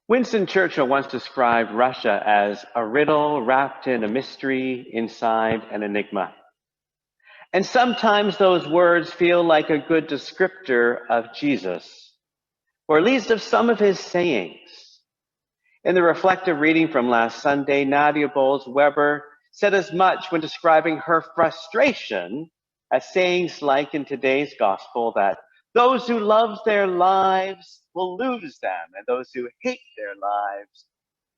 Winston Churchill once described Russia as a riddle wrapped in a mystery inside an enigma. And sometimes those words feel like a good descriptor of Jesus, or at least of some of his sayings. In the reflective reading from last Sunday, Nadia Bowles-Weber said as much when describing her frustration at sayings like in today's gospel that those who love their lives will lose them, and those who hate their lives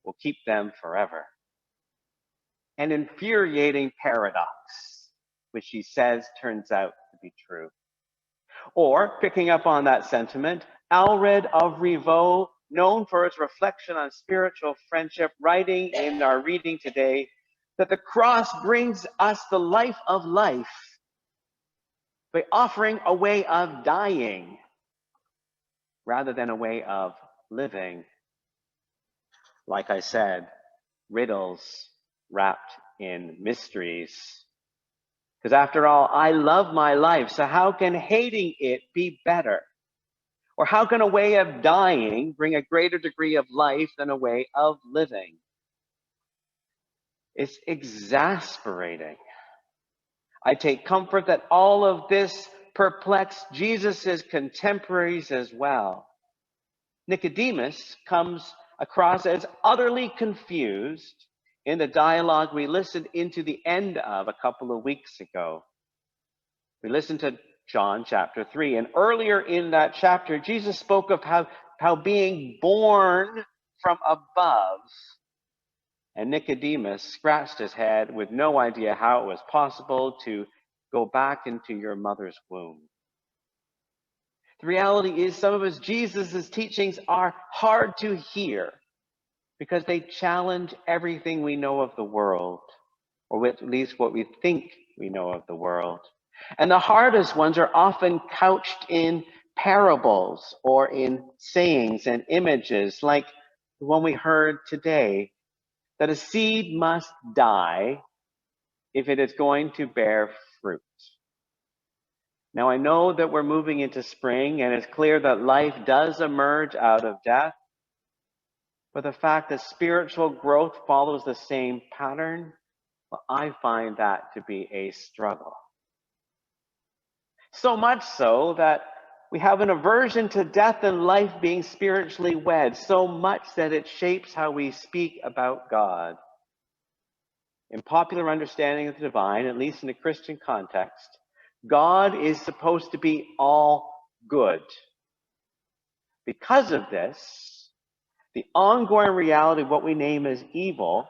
will keep them forever. An infuriating paradox, which she says turns out to be true. Or, picking up on that sentiment, Alred of Rivaux, known for its reflection on spiritual friendship, writing in our reading today that the cross brings us the life of life by offering a way of dying rather than a way of living. Like I said, riddles wrapped in mysteries. Because after all, I love my life, so how can hating it be better? Or how can a way of dying bring a greater degree of life than a way of living? It's exasperating. I take comfort that all of this perplexed Jesus' contemporaries as well. Nicodemus comes across as utterly confused in the dialogue we listened into the end of a couple of weeks ago. We listened to John chapter 3, and earlier in that chapter, Jesus spoke of how being born from above, and Nicodemus scratched his head with no idea how it was possible to go back into your mother's womb. The reality is some of Jesus' teachings are hard to hear because they challenge everything we know of the world, or at least what we think we know of the world. And the hardest ones are often couched in parables or in sayings and images, like the one we heard today, that a seed must die if it is going to bear fruit. Now, I know that we're moving into spring, and it's clear that life does emerge out of death, but the fact that spiritual growth follows the same pattern, well, I find that to be a struggle. So much so that we have an aversion to death and life being spiritually wed, so much that it shapes how we speak about God. In popular understanding of the divine, at least in a Christian context, God is supposed to be all good. Because of this, the ongoing reality of what we name as evil,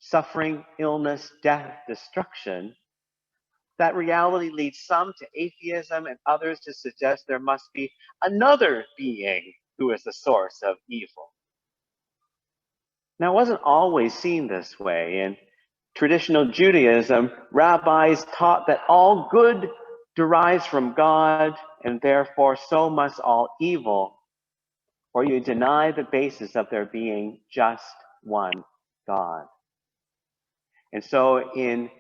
suffering, illness, death, destruction, that reality leads some to atheism and others to suggest there must be another being who is the source of evil. Now, it wasn't always seen this way. In traditional Judaism, rabbis taught that all good derives from God, and therefore so must all evil, or you deny the basis of there being just one God. And so in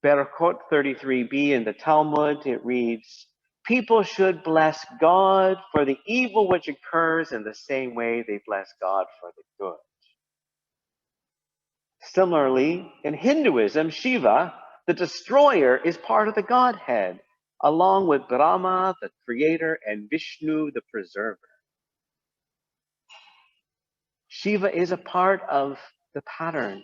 Berachot 33b in the Talmud, it reads, people should bless God for the evil which occurs in the same way they bless God for the good. Similarly, in Hinduism, Shiva, the destroyer, is part of the Godhead, along with Brahma, the creator, and Vishnu, the preserver. Shiva is a part of the pattern.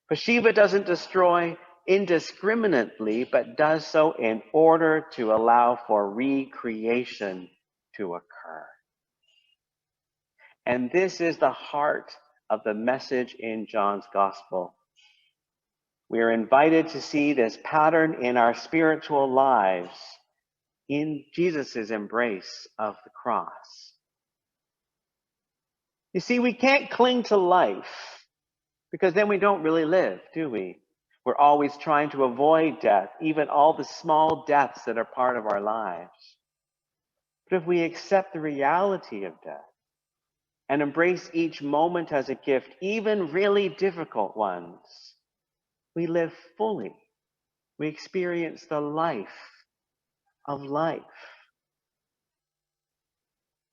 But Shiva doesn't destroy indiscriminately, but does so in order to allow for recreation to occur. And this is the heart of the message in John's Gospel. We are invited to see this pattern in our spiritual lives in Jesus' embrace of the cross. You see, we can't cling to life because then we don't really live, do we? We're always trying to avoid death, even all the small deaths that are part of our lives. But if we accept the reality of death and embrace each moment as a gift, even really difficult ones, we live fully. We experience the life of life.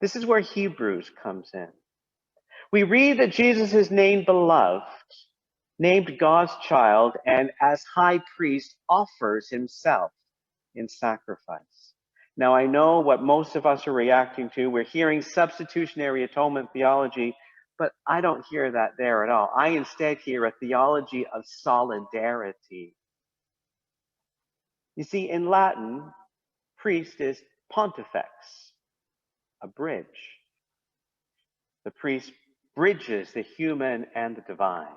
This is where Hebrews comes in. We read that Jesus is named beloved, named God's child, and as high priest offers himself in sacrifice. Now, I know what most of us are reacting to. We're hearing substitutionary atonement theology, but I don't hear that there at all. I instead hear a theology of solidarity. You see, in Latin, priest is pontifex, a bridge. The priest bridges the human and the divine.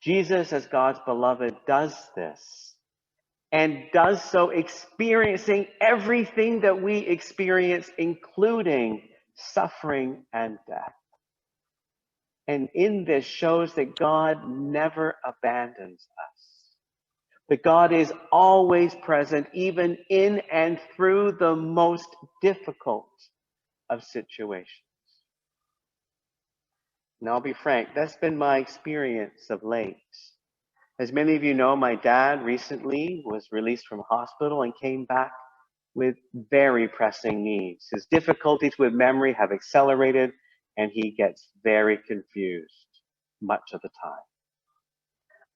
Jesus, as God's beloved, does this, and does so experiencing everything that we experience, including suffering and death. And in this shows that God never abandons us, that God is always present, even in and through the most difficult of situations. And I'll be frank, that's been my experience of late. As many of you know, my dad recently was released from hospital and came back with very pressing needs. His difficulties with memory have accelerated, and he gets very confused much of the time.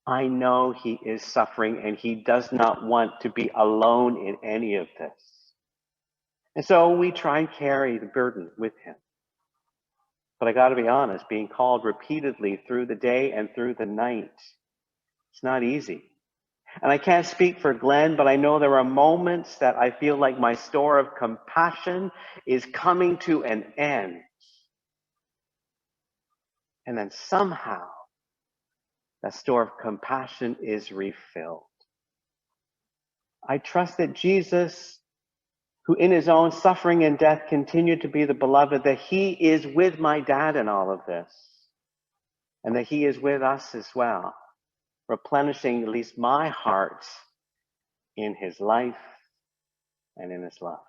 I know he is suffering, and he does not want to be alone in any of this. And so we try and carry the burden with him. But I got to be honest, being called repeatedly through the day and through the night, it's not easy. And I can't speak for Glenn, but I know there are moments that I feel like my store of compassion is coming to an end. And then somehow that store of compassion is refilled. I trust that Jesus, who in his own suffering and death continued to be the beloved, that he is with my dad in all of this, and that he is with us as well, replenishing at least my heart in his life and in his love.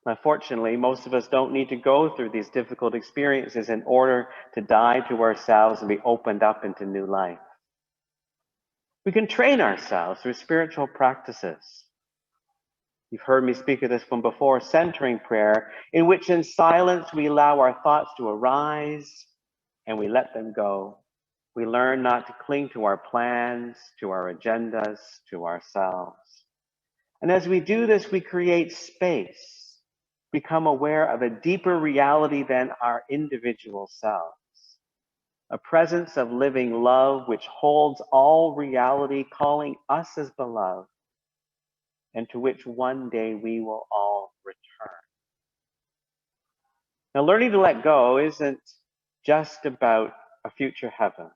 Unfortunately, most of us don't need to go through these difficult experiences in order to die to ourselves and be opened up into new life. We can train ourselves through spiritual practices. You've heard me speak of this one before, centering prayer, in which in silence we allow our thoughts to arise and we let them go. We learn not to cling to our plans, to our agendas, to ourselves. And as we do this, we create space, become aware of a deeper reality than our individual selves, a presence of living love which holds all reality, calling us as beloved, and to which one day we will all return. Now, learning to let go isn't just about a future heaven.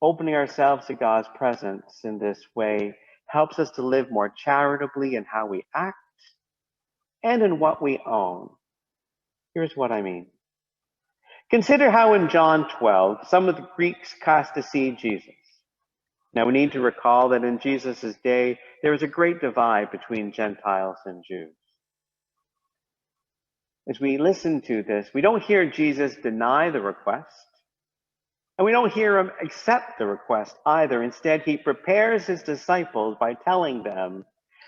Opening ourselves to God's presence in this way helps us to live more charitably in how we act and in what we own. Here's what I mean. Consider how in John 12, some of the Greeks cast to see Jesus. Now we need to recall that in Jesus' day, there was a great divide between Gentiles and Jews. As we listen to this, we don't hear Jesus deny the request, and we don't hear him accept the request either. Instead, he prepares his disciples by telling them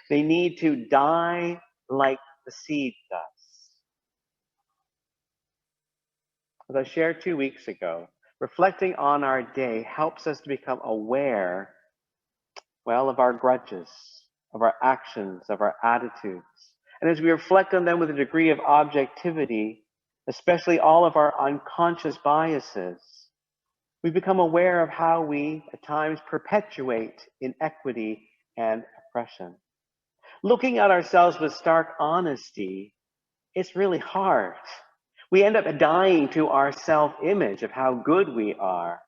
they need to die like the seed does. As I shared 2 weeks ago, reflecting on our day helps us to become aware, of our grudges, of our actions, of our attitudes. And as we reflect on them with a degree of objectivity, especially all of our unconscious biases, we become aware of how we at times perpetuate inequity and oppression. Looking at ourselves with stark honesty, it's really hard. We end up dying to our self-image of how good we are.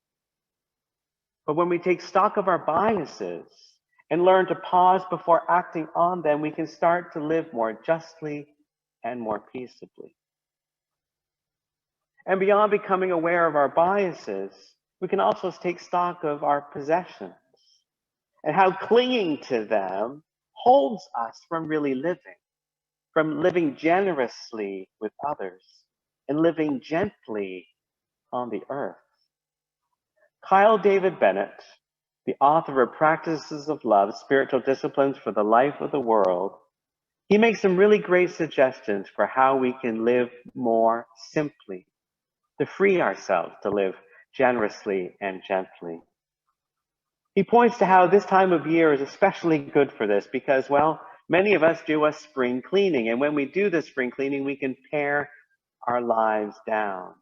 But when we take stock of our biases and learn to pause before acting on them, we can start to live more justly and more peaceably. And beyond becoming aware of our biases, we can also take stock of our possessions and how clinging to them holds us from really living, from living generously with others and living gently on the earth. Kyle David Bennett, the author of Practices of Love, Spiritual Disciplines for the Life of the World, He makes some really great suggestions for how we can live more simply, to free ourselves to live generously and gently. He points to how this time of year is especially good for this because, well, many of us do a spring cleaning. And when we do the spring cleaning, we can pare our lives down.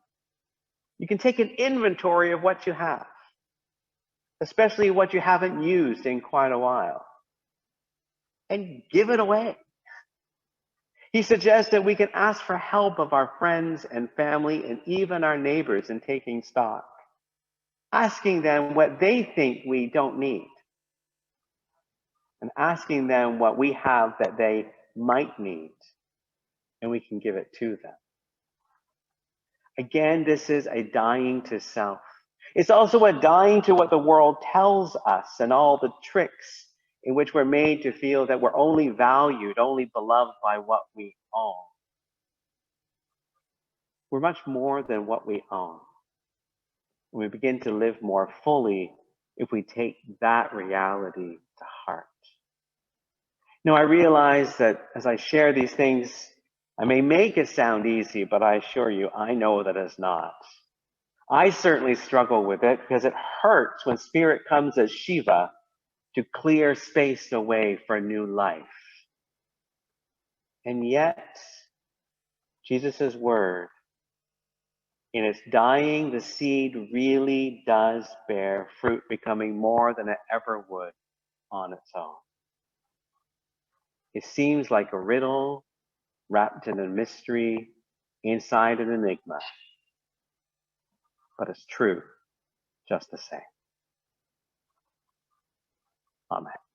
You can take an inventory of what you have, especially what you haven't used in quite a while, and give it away. He suggests that we can ask for help of our friends and family and even our neighbors in taking stock, asking them what they think we don't need, and asking them what we have that they might need, and we can give it to them. Again, this is a dying to self. It's also a dying to what the world tells us and all the tricks in which we're made to feel that we're only valued, only beloved by what we own. We're much more than what we own. And we begin to live more fully if we take that reality to heart. Now, I realize that as I share these things, I may make it sound easy, but I assure you, I know that it's not. I certainly struggle with it because it hurts when Spirit comes as Shiva to clear space away for new life. And yet, Jesus' word, in its dying, the seed really does bear fruit, becoming more than it ever would on its own. It seems like a riddle wrapped in a mystery inside an enigma, but it's true just the same. Amen.